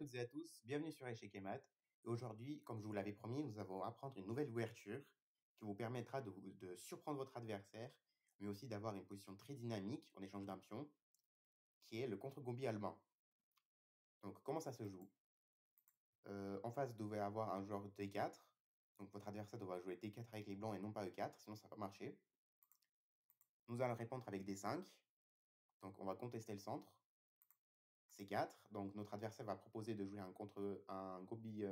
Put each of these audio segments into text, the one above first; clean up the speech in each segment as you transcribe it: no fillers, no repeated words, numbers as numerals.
toutes et à tous, bienvenue sur Échec et Maths. Et aujourd'hui, comme je vous l'avais promis, nous allons apprendre une nouvelle ouverture qui vous permettra de surprendre votre adversaire, mais aussi d'avoir une position très dynamique en échange d'un pion, qui est le contre-gombi allemand. Donc, comment ça se joue? En face, vous devez avoir un joueur D4. Donc, votre adversaire devra jouer D4 avec les blancs et non pas E4, sinon ça ne va pas marcher. Nous allons répondre avec D5. Donc, on va contester le centre. C4. Donc, notre adversaire va proposer de jouer un gombi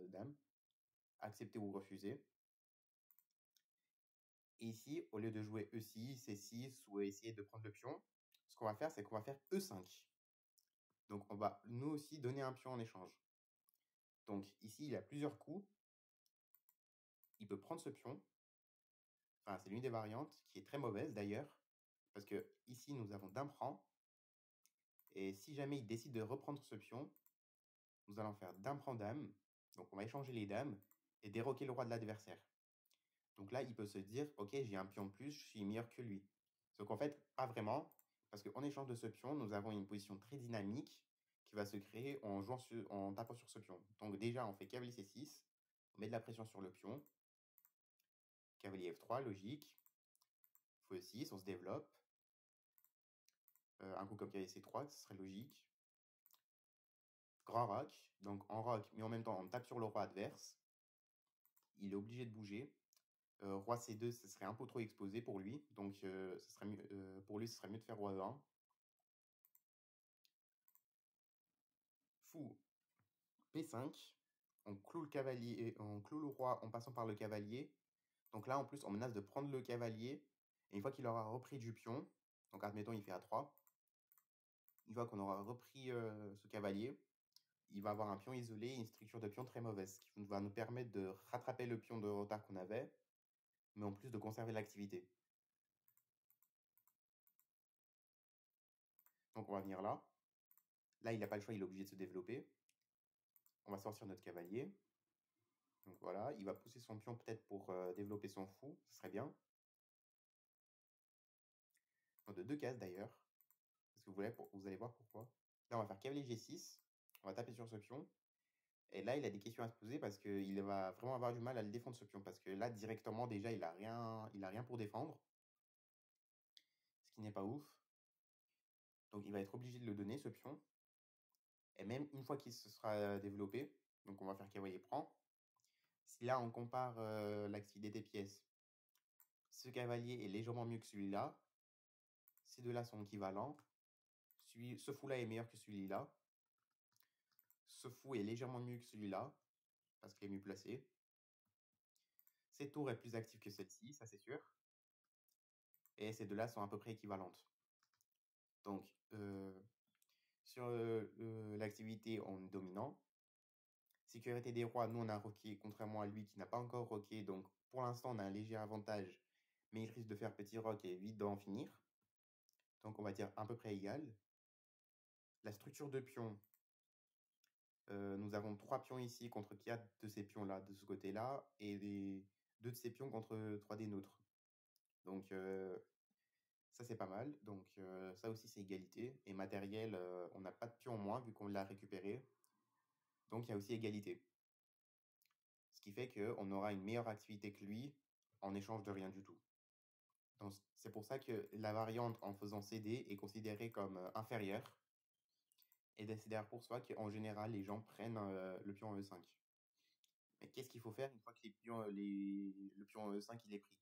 dame. Accepter ou refuser. Et ici, au lieu de jouer E6, C6 ou essayer de prendre le pion, ce qu'on va faire, c'est qu'on va faire E5. Donc, on va nous aussi donner un pion en échange. Donc, ici, il y a plusieurs coups. Il peut prendre ce pion. Enfin, c'est l'une des variantes qui est très mauvaise d'ailleurs. Parce que ici, nous avons dame prend. Et si jamais il décide de reprendre ce pion, nous allons faire dame prend dame. Donc, on va échanger les dames et déroquer le roi de l'adversaire. Donc là, il peut se dire, ok, j'ai un pion de plus, je suis meilleur que lui. Sauf qu'en fait, pas vraiment, parce qu'en échange de ce pion, nous avons une position très dynamique qui va se créer en tapant sur ce pion. Donc déjà, on fait cavalier C6, on met de la pression sur le pion. Cavalier F3, logique. Fou E6, on se développe. Un coup comme cavalier C3, ce serait logique. Grand roc, donc en roc, mais en même temps, on tape sur le roi adverse. Il est obligé de bouger. Roi C2, ce serait un peu trop exposé pour lui, donc pour lui, ce serait mieux de faire roi E1. Fou P5, on cloue le cavalier, on cloue le roi en passant par le cavalier. Donc là, en plus, on menace de prendre le cavalier. Et une fois qu'il aura repris du pion, donc admettons, il fait A3. Une fois qu'on aura repris ce cavalier, il va avoir un pion isolé et une structure de pion très mauvaise, ce qui va nous permettre de rattraper le pion de retard qu'on avait, mais en plus de conserver l'activité. Donc on va venir là. Là, il n'a pas le choix, il est obligé de se développer. On va sortir notre cavalier. Donc voilà, il va pousser son pion peut-être pour développer son fou, ce serait bien. De 2 cases d'ailleurs, parce que vous allez voir pourquoi. Là, on va faire cavalier G6, on va taper sur ce pion. Et là, il a des questions à se poser parce qu'il va vraiment avoir du mal à le défendre ce pion. Parce que là, directement, déjà, il a rien pour défendre. Ce qui n'est pas ouf. Donc, il va être obligé de le donner, ce pion. Et même une fois qu'il se sera développé, donc on va faire cavalier prend. Si là, on compare l'activité des pièces, ce cavalier est légèrement mieux que celui-là. Ces deux-là sont équivalents. Ce fou-là est meilleur que celui-là. Ce fou est légèrement mieux que celui-là, parce qu'il est mieux placé. Cette tour est plus active que celle-ci, ça c'est sûr. Et ces deux-là sont à peu près équivalentes. Donc, sur l'activité en dominant, sécurité des rois, nous on a roqué, contrairement à lui qui n'a pas encore roqué. Donc, pour l'instant, on a un léger avantage, mais il risque de faire petit roc et vite d'en finir. Donc, on va dire à peu près égal. La structure de pions, nous avons 3 pions ici contre 4 de ces pions-là, de ce côté-là, et 2 de ces pions contre 3 des nôtres. Donc, ça, c'est pas mal. Donc, ça aussi, c'est égalité. Et matériel, on n'a pas de pion en moins vu qu'on l'a récupéré. Donc, il y a aussi égalité. Ce qui fait qu'on aura une meilleure activité que lui en échange de rien du tout. Donc, c'est pour ça que la variante en faisant céder est considérée comme inférieure. Et c'est d'ailleurs pour ça qu'en général, les gens prennent le pion en E5. Mais qu'est-ce qu'il faut faire une fois que le pion en E5 il est pris?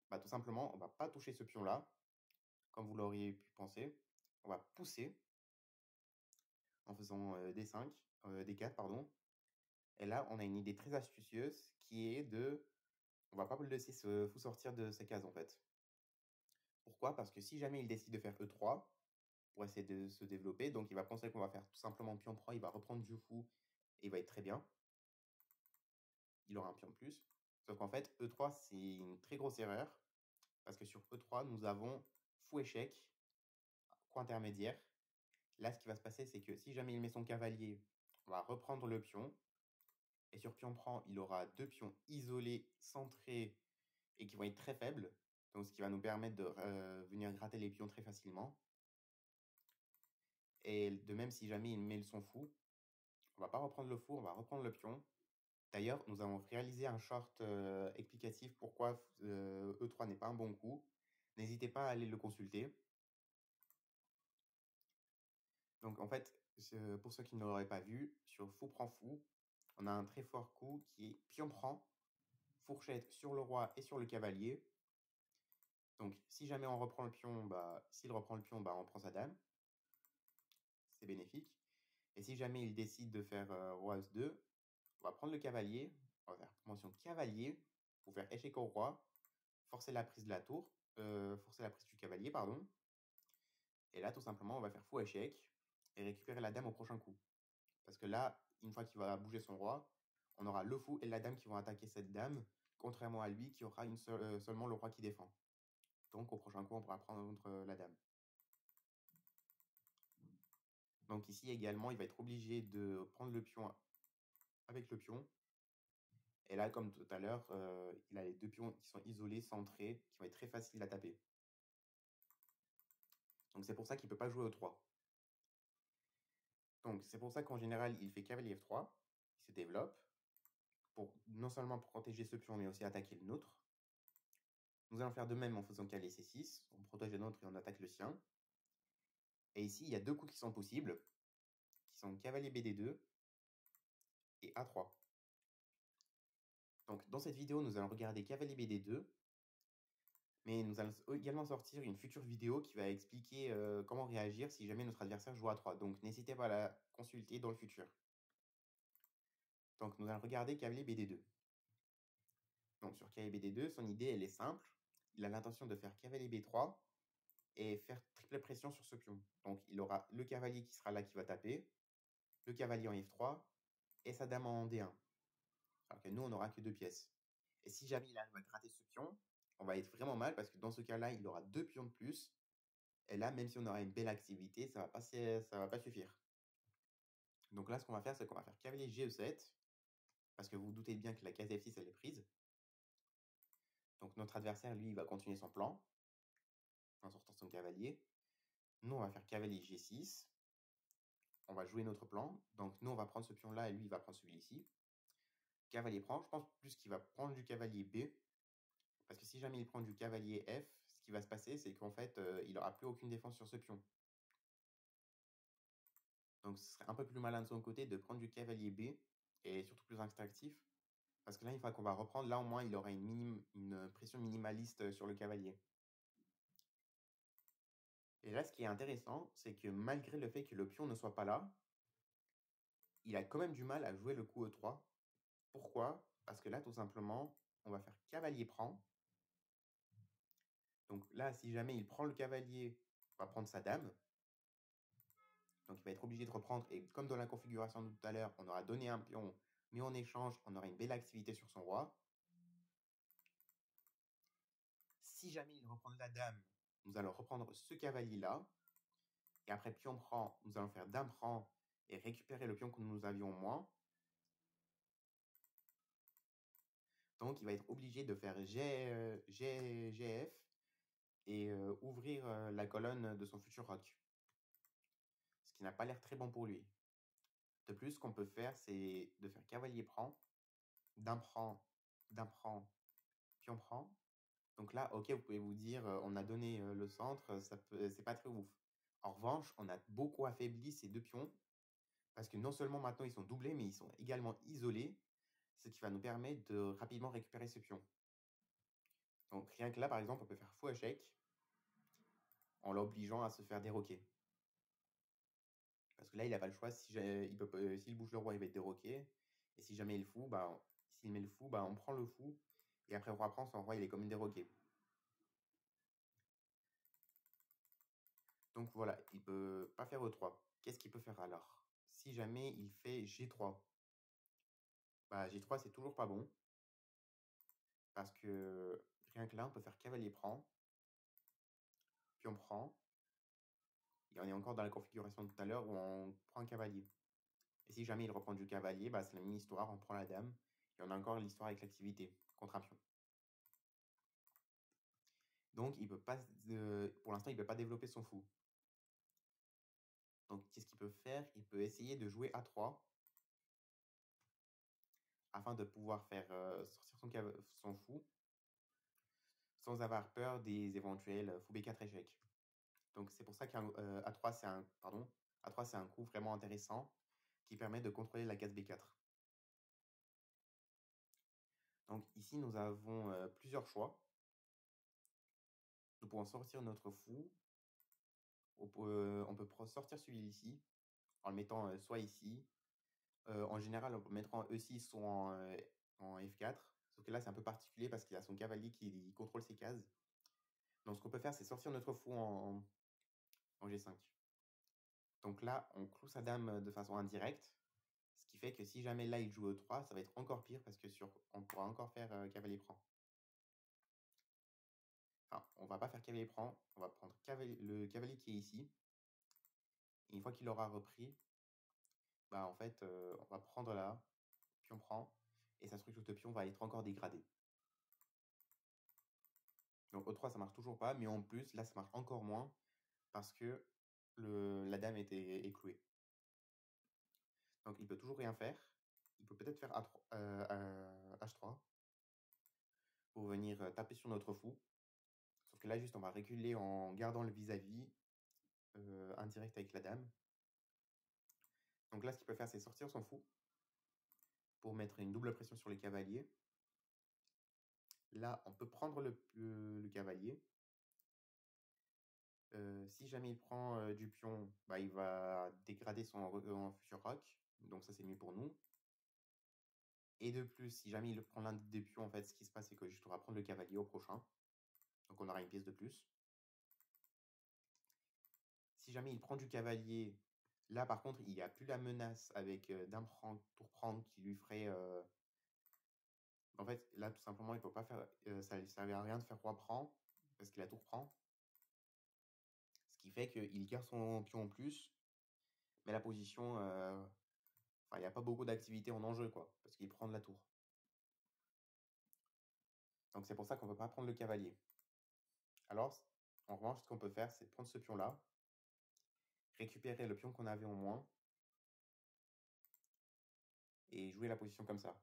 Bah, tout simplement, on ne va pas toucher ce pion-là, comme vous l'auriez pu penser. On va pousser en faisant D5, D4, pardon. Et là, on a une idée très astucieuse qui est on va pas le laisser se fou sortir de ses cases en fait. Pourquoi? Parce que si jamais il décide de faire E3 pour essayer de se développer, donc il va penser qu'on va faire tout simplement pion prend, il va reprendre du fou et il va être très bien. Il aura un pion de plus. Sauf qu'en fait, E3, c'est une très grosse erreur parce que sur E3, nous avons fou échec, coup intermédiaire. Là, ce qui va se passer, c'est que si jamais il met son cavalier, on va reprendre le pion. Et sur pion prend, il aura 2 pions isolés, centrés et qui vont être très faibles. Donc, ce qui va nous permettre de venir gratter les pions très facilement. Et de même, si jamais il met son fou, on pas reprendre le fou, on va reprendre le pion. D'ailleurs, nous avons réalisé un short explicatif pourquoi E3 n'est pas un bon coup. N'hésitez pas à aller le consulter. Donc en fait, pour ceux qui ne l'auraient pas vu, sur fou prend fou, on a un très fort coup qui est pion prend, fourchette sur le roi et sur le cavalier. Donc si jamais on reprend le pion, s'il reprend le pion, on prend sa dame. C'est bénéfique. Et si jamais il décide de faire roi As2, on va prendre le cavalier, on va faire promotion cavalier pour faire échec au roi, forcer la prise de la tour, forcer la prise du cavalier, pardon. Et là, tout simplement, on va faire fou échec et récupérer la dame au prochain coup. Parce que là, une fois qu'il va bouger son roi, on aura le fou et la dame qui vont attaquer cette dame, contrairement à lui qui aura seulement le roi qui défend. Donc au prochain coup, on pourra prendre la dame. Donc ici également, il va être obligé de prendre le pion avec le pion. Et là, comme tout à l'heure, il a les deux pions qui sont isolés, centrés, qui vont être très faciles à taper. Donc c'est pour ça qu'il ne peut pas jouer au 3. Donc c'est pour ça qu'en général, il fait cavalier F3, il se développe, pour non seulement protéger ce pion, mais aussi attaquer le nôtre. Nous allons faire de même en faisant cavalier C6, on protège le nôtre et on attaque le sien. Et ici, il y a deux coups qui sont possibles, qui sont cavalier BD2 et A3. Donc dans cette vidéo, nous allons regarder cavalier BD2, mais nous allons également sortir une future vidéo qui va expliquer comment réagir si jamais notre adversaire joue A3. Donc n'hésitez pas à la consulter dans le futur. Donc nous allons regarder cavalier BD2. Donc sur cavalier BD2, son idée elle est simple. Il a l'intention de faire cavalier B3 et faire triple pression sur ce pion. Donc il aura le cavalier qui sera là qui va taper, le cavalier en F3 et sa dame en D1. Alors que nous, on n'aura que 2 pièces. Et si jamais il arrive à gratter ce pion, on va être vraiment mal parce que dans ce cas-là, il aura 2 pions de plus. Et là, même si on aura une belle activité, ça va pas suffire. Donc là, ce qu'on va faire, c'est qu'on va faire cavalier GE7. Parce que vous vous doutez bien que la case F6, elle est prise. Donc notre adversaire, lui, il va continuer son plan en sortant son cavalier. Nous, on va faire cavalier G6. On va jouer notre plan. Donc nous, on va prendre ce pion-là et lui, il va prendre celui-ci. Cavalier prend. Je pense plus qu'il va prendre du cavalier B. Parce que si jamais il prend du cavalier F, ce qui va se passer, c'est qu'en fait, il n'aura plus aucune défense sur ce pion. Donc ce serait un peu plus malin de son côté de prendre du cavalier B, et surtout plus instinctif. Parce que là, une fois qu'on va reprendre, là au moins, il aura une pression minimaliste sur le cavalier. Et là, ce qui est intéressant, c'est que malgré le fait que le pion ne soit pas là, il a quand même du mal à jouer le coup E3. Pourquoi? Parce que là, tout simplement, on va faire cavalier prend. Donc là, si jamais il prend le cavalier, on va prendre sa dame. Donc il va être obligé de reprendre. Et comme dans la configuration de tout à l'heure, on aura donné un pion, mais en échange, on aura une belle activité sur son roi. Si jamais il reprend la dame, nous allons reprendre ce cavalier-là. Et après pion prend, nous allons faire dame prend et récupérer le pion que nous avions en moins. Donc il va être obligé de faire GF et ouvrir la colonne de son futur roc. Ce qui n'a pas l'air très bon pour lui. De plus, ce qu'on peut faire, c'est de faire cavalier prend, dame prend, pion prend. Donc là, ok, vous pouvez vous dire, on a donné le centre, c'est pas très ouf. En revanche, on a beaucoup affaibli ces deux pions, parce que non seulement maintenant ils sont doublés, mais ils sont également isolés, ce qui va nous permettre de rapidement récupérer ce pion. Donc rien que là, par exemple, on peut faire fou échec, en l'obligeant à se faire déroquer. Parce que là, il n'a pas le choix, s'il bouge le roi, il va être déroqué, et si jamais il le fout, s'il met le fou, on prend le fou, et après roi prend, son roi, il est comme déroqué. Donc voilà, il peut pas faire E3. Qu'est-ce qu'il peut faire alors? Si jamais il fait G3, G3 c'est toujours pas bon. Parce que rien que là, on peut faire cavalier prend, puis on prend. Et on est encore dans la configuration de tout à l'heure où on prend un cavalier. Et si jamais il reprend du cavalier, c'est la même histoire, on prend la dame. Et on a encore l'histoire avec l'activité, contre un pion. Donc il peut pas, pour l'instant, il ne peut pas développer son fou. Donc qu'est-ce qu'il peut faire? Il peut essayer de jouer A3 afin de pouvoir faire sortir son fou sans avoir peur des éventuels fou B4 échecs. Donc c'est pour ça qu'un A3 c'est un coup vraiment intéressant qui permet de contrôler la case B4. Donc ici nous avons plusieurs choix. Nous pouvons sortir notre fou. On peut sortir celui-ci en le mettant soit ici. En général, on peut mettre en E6 ou en F4. Sauf que là, c'est un peu particulier parce qu'il y a son cavalier qui contrôle ses cases. Donc, ce qu'on peut faire, c'est sortir notre fou en G5. Donc là, on cloue sa dame de façon indirecte. Ce qui fait que si jamais là, il joue E3, ça va être encore pire parce que on pourra encore faire cavalier prend. Enfin, on va pas faire cavalier prend. On va prendre le cavalier qui est ici. Et une fois qu'il aura repris, bah en fait, on va prendre là, pion prend, et sa structure de pion va être encore dégradée. Donc E3, ça marche toujours pas, mais en plus, là, ça marche encore moins parce que la dame est clouée. Donc il peut toujours rien faire. Il peut peut-être faire H3 pour venir taper sur notre fou. Sauf que là, juste, on va reculer en gardant le vis-à-vis indirect avec la dame. Donc là, ce qu'il peut faire, c'est sortir son fou pour mettre une double pression sur les cavaliers. Là, on peut prendre le cavalier. Si jamais il prend du pion, bah, il va dégrader son futur roc. Donc ça, c'est mieux pour nous. Et de plus, si jamais il prend l'un des pions, en fait, ce qui se passe, c'est que juste on va prendre le cavalier au prochain. Donc on aura une pièce de plus. Si jamais il prend du cavalier, là par contre, il n'y a plus la menace avec dame prendre, tour prendre qui lui ferait... En fait, là tout simplement, il ne peut pas faire... ça ne servait à rien de faire roi prend, parce qu'il a tour prend. Ce qui fait qu'il garde son pion en plus, mais la position... Enfin, il n'y a pas beaucoup d'activité en enjeu, quoi, parce qu'il prend de la tour. Donc c'est pour ça qu'on ne peut pas prendre le cavalier. Alors, en revanche, ce qu'on peut faire, c'est prendre ce pion-là, récupérer le pion qu'on avait en moins, et jouer la position comme ça.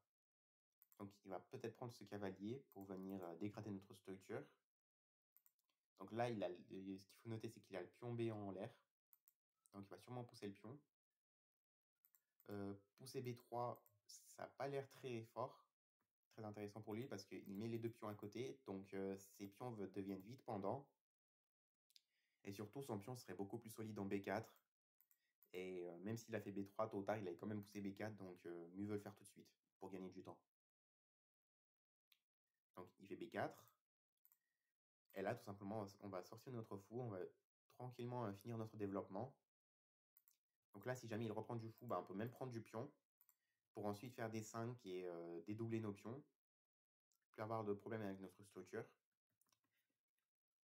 Donc il va peut-être prendre ce cavalier pour venir dégrader notre structure. Donc là, ce qu'il faut noter, c'est qu'il a le pion B en l'air. Donc il va sûrement pousser le pion. Pousser B3, ça n'a pas l'air très fort, très intéressant pour lui, parce qu'il met les deux pions à côté. Donc ses pions deviennent vite pendants. Et surtout, son pion serait beaucoup plus solide en B4. Et même s'il a fait B3, tôt ou tard, il avait quand même poussé B4. Donc mieux vaut le faire tout de suite pour gagner du temps. Donc il fait B4. Et là, tout simplement, on va sortir notre fou, on va tranquillement finir notre développement. Donc là, si jamais il reprend du fou, bah, on peut même prendre du pion pour ensuite faire des 5 et dédoubler nos pions. Plus avoir de problème avec notre structure.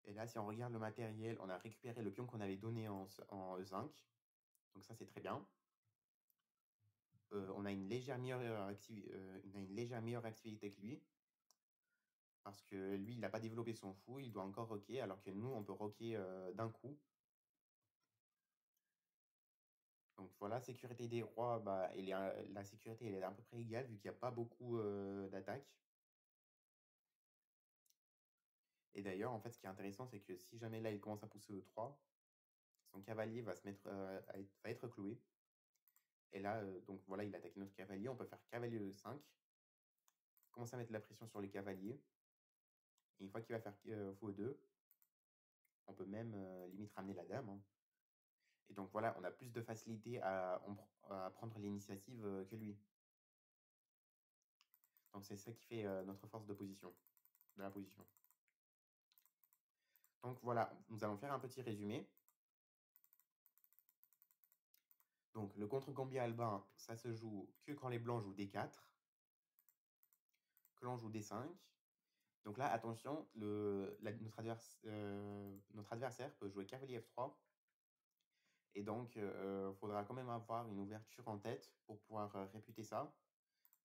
Et là, si on regarde le matériel, on a récupéré le pion qu'on avait donné en E5. Donc ça, c'est très bien. On a une légère meilleure activité que lui. Parce que lui, il n'a pas développé son fou, il doit encore roquer, alors que nous, on peut roquer d'un coup. Donc voilà, sécurité des rois, bah, la sécurité elle est à peu près égale vu qu'il n'y a pas beaucoup d'attaques. Et d'ailleurs, en fait, ce qui est intéressant, c'est que si jamais là, il commence à pousser E3, son cavalier va va être cloué. Et là, donc voilà, il attaque notre cavalier. On peut faire cavalier E5. Commencer à mettre la pression sur les cavaliers. Et une fois qu'il va faire fou E2, on peut même limite ramener la dame. Hein. Et donc voilà, on a plus de facilité à prendre l'initiative que lui. Donc c'est ça qui fait notre force de la position. Donc voilà, nous allons faire un petit résumé. Donc le contre-Gambia albin, ça se joue que quand les blancs jouent D4, que l'on joue D5. Donc là, attention, notre adversaire peut jouer cavalier F3. Et donc, il faudra quand même avoir une ouverture en tête pour pouvoir réputer ça.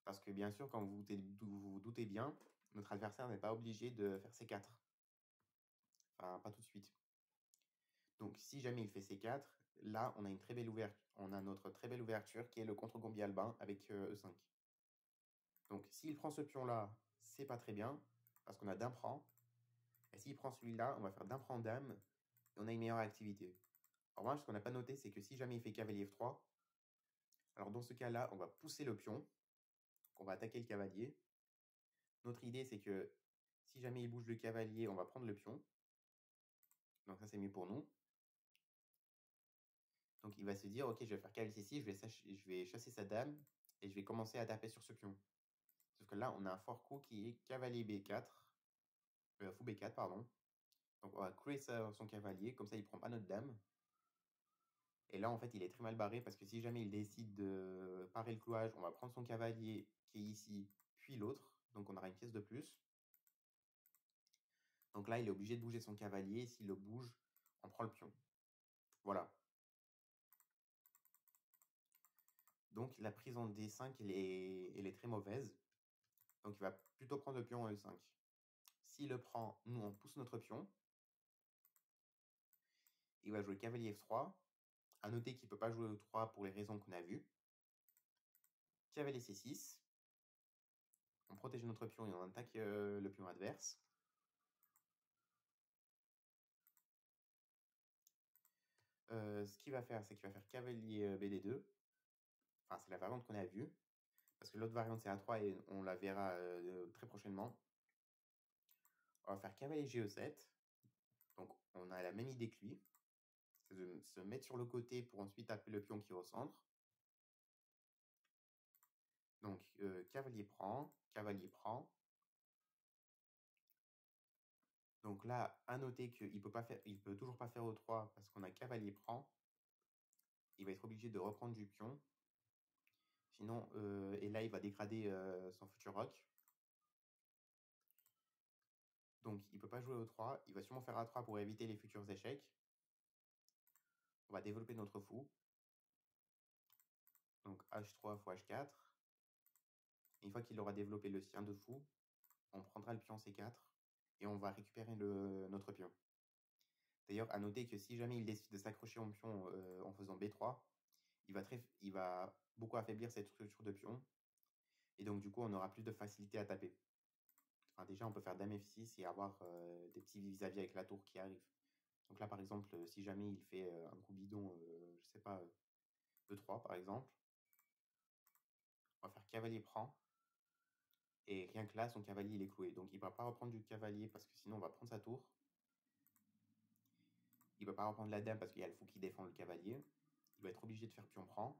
Parce que bien sûr, quand vous vous doutez bien, notre adversaire n'est pas obligé de faire C4. Enfin, pas tout de suite. Donc, si jamais il fait C4, là, on a une très belle ouverture. On a notre très belle ouverture qui est le contre-Gambia albin avec E5. Donc, s'il prend ce pion-là, c'est pas très bien, parce qu'on a dame prend. Et s'il prend celui-là, on va faire dame prend dame, et on a une meilleure activité. En revanche, ce qu'on n'a pas noté, c'est que si jamais il fait cavalier F3, alors dans ce cas-là, on va pousser le pion, on va attaquer le cavalier. Notre idée, c'est que si jamais il bouge le cavalier, on va prendre le pion. Donc ça, c'est mieux pour nous. Donc il va se dire, ok, je vais faire cavalier C6, je vais chasser sa dame, et je vais commencer à taper sur ce pion. Sauf que là, on a un fort coup qui est cavalier B4, fou B4, pardon. Donc on va clouer son cavalier, comme ça il prend pas notre dame. Et là, en fait, il est très mal barré, parce que si jamais il décide de parer le clouage, on va prendre son cavalier qui est ici, puis l'autre. Donc on aura une pièce de plus. Donc là, il est obligé de bouger son cavalier. S'il le bouge, on prend le pion. Voilà. Donc la prise en D5, elle est très mauvaise. Donc il va plutôt prendre le pion en E5. S'il le prend, nous, on pousse notre pion. Il va jouer cavalier F3. À noter qu'il ne peut pas jouer E3 pour les raisons qu'on a vues. Cavalier C6. On protège notre pion et on attaque le pion adverse. Ce qu'il va faire, c'est qu'il va faire cavalier BD2. Enfin, c'est la variante qu'on a vue. Parce que l'autre variante, c'est A3 et on la verra très prochainement. On va faire cavalier GE7. Donc, on a la même idée que lui. C'est de se mettre sur le côté pour ensuite taper le pion qui est au centre. Donc, cavalier prend, cavalier prend. Donc là, à noter qu'il peut toujours pas faire O3 parce qu'on a cavalier prend. Il va être obligé de reprendre du pion. Sinon, et là, il va dégrader son futur roc. Donc, il ne peut pas jouer O3. Il va sûrement faire A3 pour éviter les futurs échecs. On va développer notre fou. Donc, H3 fois H4. Et une fois qu'il aura développé le sien de fou, on prendra le pion C4 et on va récupérer notre pion. D'ailleurs, à noter que si jamais il décide de s'accrocher au pion en faisant B3, il va beaucoup affaiblir cette structure de pion. Et donc, du coup, on aura plus de facilité à taper. Enfin, déjà, on peut faire dame F6 et avoir des petits vis-à-vis avec la tour qui arrive. Donc là, par exemple, si jamais il fait un coup bidon, je sais pas, E3 par exemple, on va faire cavalier prend. Et rien que là, son cavalier, il est cloué. Donc, il ne va pas reprendre du cavalier parce que sinon, on va prendre sa tour. Il ne peut pas reprendre la dame parce qu'il y a le fou qui défend le cavalier. Il va être obligé de faire pion prend.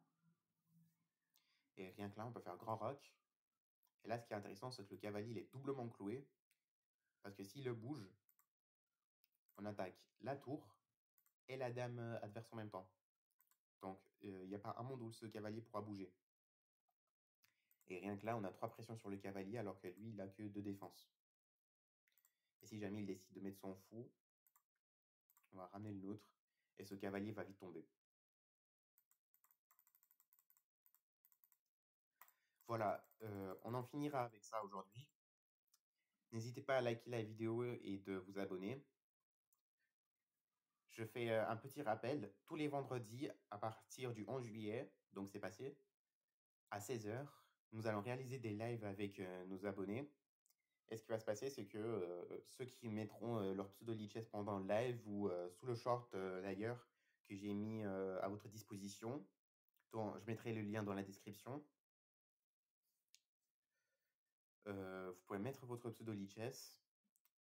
Et rien que là, on peut faire grand roc. Et là, ce qui est intéressant, c'est que le cavalier, il est doublement cloué. Parce que s'il le bouge, on attaque la tour et la dame adverse en même temps. Donc, il n'y a pas un monde où ce cavalier pourra bouger. Et rien que là, on a 3 pressions sur le cavalier alors que lui, il n'a que 2 défenses. Et si jamais il décide de mettre son fou, on va ramener le nôtre et ce cavalier va vite tomber. Voilà, on en finira avec ça aujourd'hui. N'hésitez pas à liker la vidéo et de vous abonner. Je fais un petit rappel, tous les vendredis à partir du 11 juillet, donc c'est passé, à 16h, nous allons réaliser des lives avec nos abonnés. Et ce qui va se passer, c'est que ceux qui mettront leur pseudo lichess pendant le live ou sous le short d'ailleurs que j'ai mis à votre disposition, dont je mettrai le lien dans la description. Vous pouvez mettre votre pseudo lichess.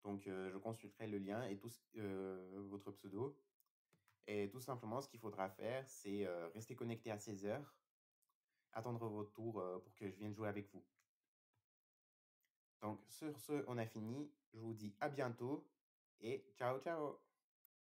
Donc, je consulterai le lien et votre pseudo. Et tout simplement, ce qu'il faudra faire, c'est rester connecté à 16h, attendre votre tour pour que je vienne jouer avec vous. Donc, sur ce, on a fini. Je vous dis à bientôt et ciao, ciao!